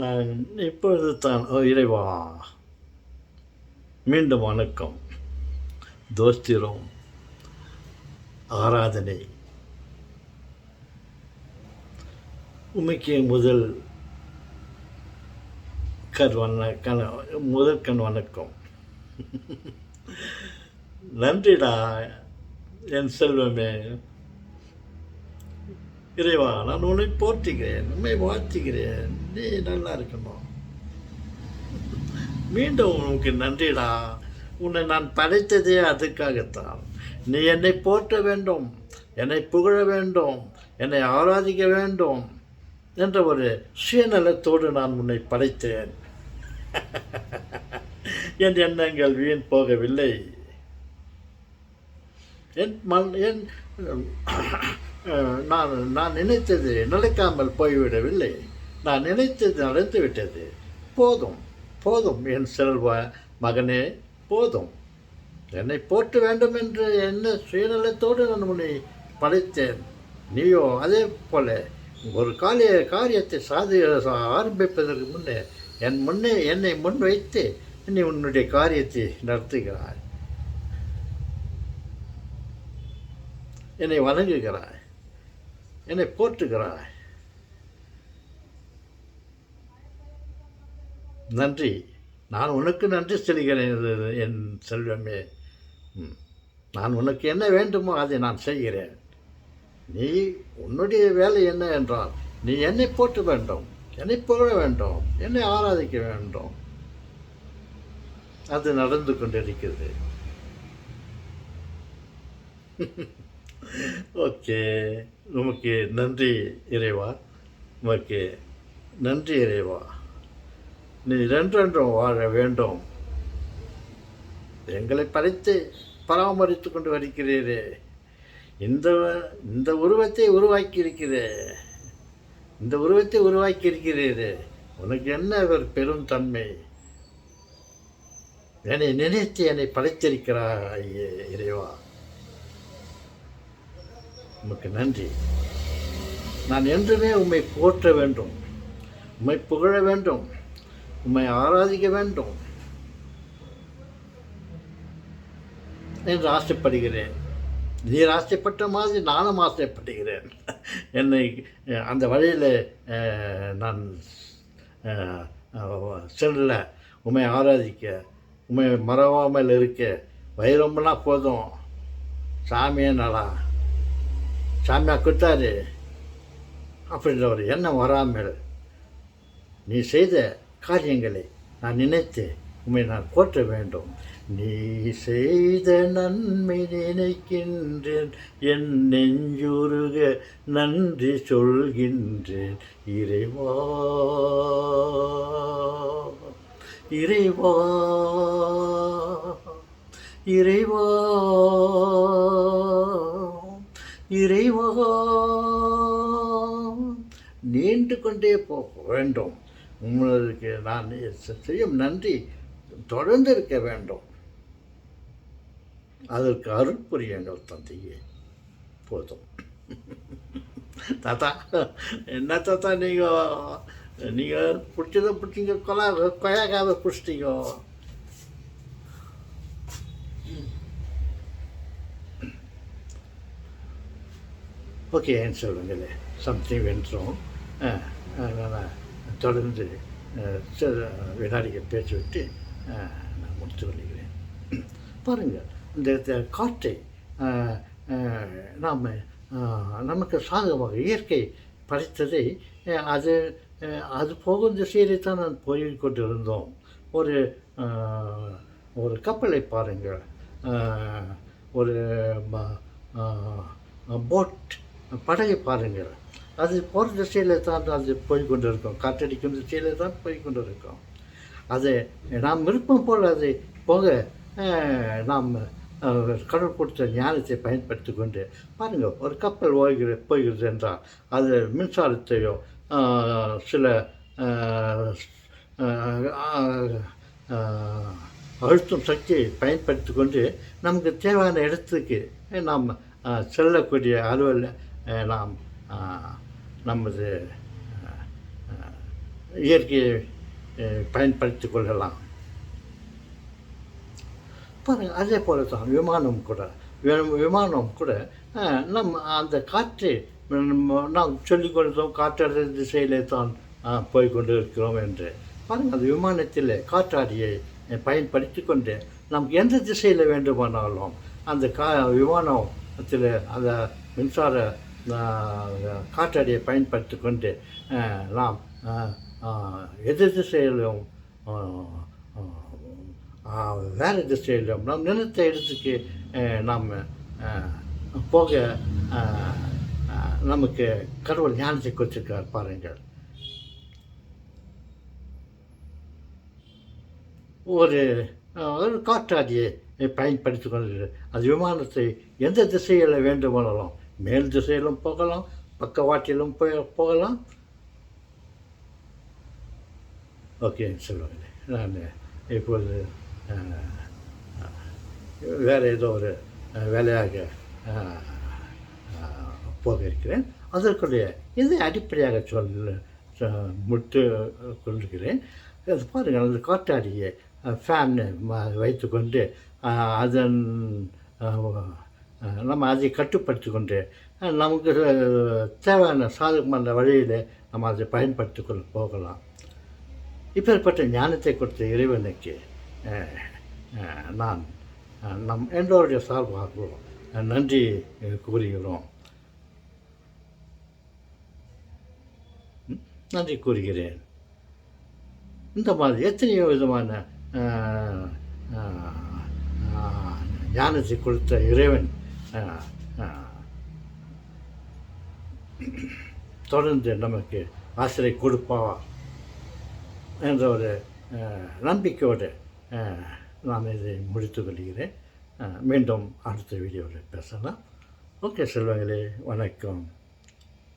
நான் இப்பொழுது தான் இறைவா மீண்டும் வணக்கம். தோஸ்திரம் ஆராதனை உமைக்கு முதல் கண் வணக்கம். நன்றிடா என் செல்வமே. இறைவா, நான் உன்னை போற்றுகிறேன், உண்மை வாழ்த்துகிறேன். நீ நல்லா இருக்கணும். மீண்டும் உனக்கு நன்றிடா. உன்னை நான் படைத்ததே அதுக்காகத்தான். நீ என்னை போற்ற வேண்டும், என்னை புகழ வேண்டும், என்னை ஆராதிக்க வேண்டும் என்ற ஒரு சுயநலத்தோடு நான் உன்னை படைத்தேன். என் எண்ணங்கள் வீண் போகவில்லை. நான் நினைத்தது நடக்காமல் போய்விடவில்லை. நான் நினைத்தது நடந்துவிட்டது. போதும் போதும் என் செல்வ மகனே, போதும். என்னை போற்ற வேண்டும் என்று என்ன சுயநலத்தோடு நான் உன்னை படைத்தேன். நீயோ அதே போல ஒரு காரியத்தை ஆரம்பிப்பதற்கு முன்னே என்னை முன் வைத்து நீ உன்னுடைய காரியத்தை நடத்துகிறாய், என்னை வணங்குகிறாய், என்னை போற்றுகிறாய். நன்றி. நான் உனக்கு நன்றி செல்கிறேன் என் செல்வமே. நான் உனக்கு என்ன வேண்டுமோ அதை நான் செய்கிறேன். நீ உன்னுடைய வேலை என்ன என்றால் நீ என்னை போற்ற வேண்டும், என்னை புகழ வேண்டும், என்னை ஆராதிக்க வேண்டும். அது நடந்து கொண்டிருக்கிறது. ஓகே, உமக்கு நன்றி இறைவா, உமக்கு நன்றி இறைவா. நீ ரென்றென்றும் வாழ வேண்டும். எங்களை படைத்து பராமரித்து கொண்டு வருகிறீரே, இந்த உருவத்தை உருவாக்கி இருக்கிறீரே, உனக்கு என்ன ஒரு பெரும் தன்மை. என்னை நினைத்து என்னை படைத்திருக்கிறாய் இறைவா, உமக்கு நன்றி. நான் என்றுமே உம்மை போற்ற வேண்டும், உம்மை புகழ வேண்டும், உம்மை ஆராதிக்க வேண்டும் என்று ஆசைப்படுகிறேன். நீர் ஆசைப்பட்ட மாதிரி நானும் ஆசைப்படுகிறேன். என்னை அந்த வழியில் நான் செல்ல, உம்மை ஆராதிக்க, உம்மை மறவாமல் இருக்க. வைரம்னா போதும், சாமியே நல்லா, சாமியா கொடுத்தாரு அப்படின்ற ஒரு எண்ணம் வராமல் நீ செய்த காரியங்களை நான் நினைத்து உம்மை நான் போற்ற வேண்டும். நீ செய்த நன்மை நினைக்கின்றேன், என் நெஞ்சுருக நன்றி சொல்கின்றேன். இறைவா இறைவா இறைவா இறைவா, நீண்டு கொண்டே போக வேண்டும். உங்களுக்கு நான் செய்யும் நன்றி தொடர்ந்து இருக்க வேண்டும். அதற்கு அருள் புரியுங்கள் தந்தையே. போதும். தாத்தா, என்ன தாத்தா, நீங்கள் பிடிச்சதை பிடிச்சிங்க, கொயாக்காவை பிடிச்சிட்டீங்க. ஓகே, ஏன் சொல்லுங்களே, சம்திங் வென்றோம். தொடர்ந்து வினாடிகள் பேசிவிட்டு நான் முடித்து கொள்கிறேன். பாருங்கள், இந்த காற்றை நாம் நமக்கு சாதகமாக இயற்கை படைத்ததை அது போகும் திசையிலே தான் நான் போய் கொண்டிருந்தோம். ஒரு கப்பலை பாருங்கள், ஒரு போட் படகை பாருங்கள், அது போகிற திசையில் தான் அது போய்கொண்டு இருக்கோம், காற்றடிக்கும் திசையில் தான் போய்கொண்டு இருக்கோம். அது நாம் விருப்பம் போல் அதை போக நாம் கடவுள் கொடுத்த ஞானத்தை பயன்படுத்தி கொண்டு பாருங்கள், ஒரு கப்பல் போகிறது என்றால் அது மின்சாரத்தையோ சில அழுத்தும் சக்தியை பயன்படுத்தி கொண்டு நமக்கு தேவையான இடத்துக்கு நாம் செல்லக்கூடிய அளவில் நாம் நமது இயற்கையை பயன்படுத்தி கொள்ளலாம். பாருங்கள், அதே போல தான் விமானம் கூட நம்ம அந்த காற்று நாம் சொல்லிக் கொண்டோம் காற்றலை திசையிலே தான் போய்கொண்டு இருக்கிறோம் என்று. பாருங்கள், அந்த விமானத்தில் காற்றாடியை பயன்படுத்தி கொண்டு நமக்கு எந்த திசையில் வேண்டுமானாலும் அந்த விமானத்தில் அந்த மின்சார காற்றாடியை பயன்படுத்தி கொண்டு நாம் எதிர் திசையிலும் வேறு திசையிலும் நாம் நினைத்த இடத்துக்கு நாம் போக நமக்கு கடவுள் ஞானத்தை கொடுத்திருக்கார். பாருங்கள், ஒரு காற்றாடியை பயன்படுத்தி கொண்டு அது விமானத்தை எந்த திசையில் வேண்டுமானாலும் மேல் திசையிலும் போகலாம், பக்கவாட்டிலும் போகலாம். ஓகே சொல்லுவாங்களே, நான் இப்பொழுது வேறு ஏதோ ஒரு வேலையாக போக இருக்கிறேன். அதற்குரிய இதை அடிப்படையாக முடித்து கொள்கிறேன். அது பாருங்கள், அந்த காற்றாடியை ஃபேன் வைத்துக்கொண்டு அதன் நம்ம அதை கட்டுப்படுத்தி கொண்டு நமக்கு தேவையான சாதகமான வழியில் நம்ம அதை பயன்படுத்தி கொண்டு போகலாம். இப்பேற்பட்ட ஞானத்தை கொடுத்த இறைவனுக்கு நான் நம் எல்லோருடைய சார்பாக நன்றி கூறுகிறேன். இந்த மாதிரி எத்தனையோ விதமான ஞானத்தை கொடுத்த இறைவன் தொடர்ந்து நமக்கு ஆசிரியை கொடுப்பா என்ற ஒரு நம்பிக்கையோடு நான் இதை முடித்து கொள்கிறேன். மீண்டும் அடுத்த வீடியோவில் பேசலாம். ஓகே செல்வங்களே, வணக்கம்.